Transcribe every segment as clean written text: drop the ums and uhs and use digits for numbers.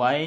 y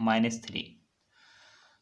-3۔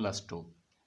+2،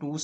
2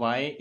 y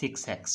6x۔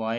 y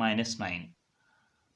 -9،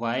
y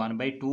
1/2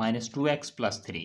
-2x + 3۔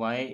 y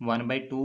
1/2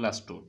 +2،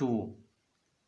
2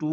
2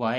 y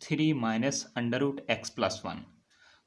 3 -√x + 1۔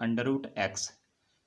√x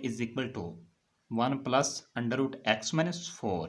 = 1 + x - 4.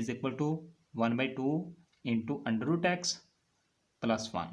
= 1/2 × √x + 1.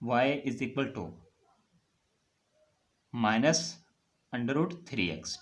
y = -√3x.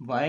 y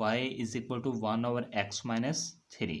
y = 1/x - 3.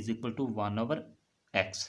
= 1/x.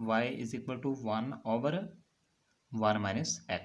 y = 1/1 - x.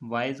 y =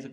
=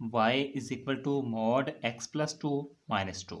y = mod x + 2 - 2.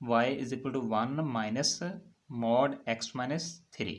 y = 1 - mod x - 3.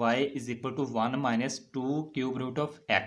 y = 1 - 2 cube root of x.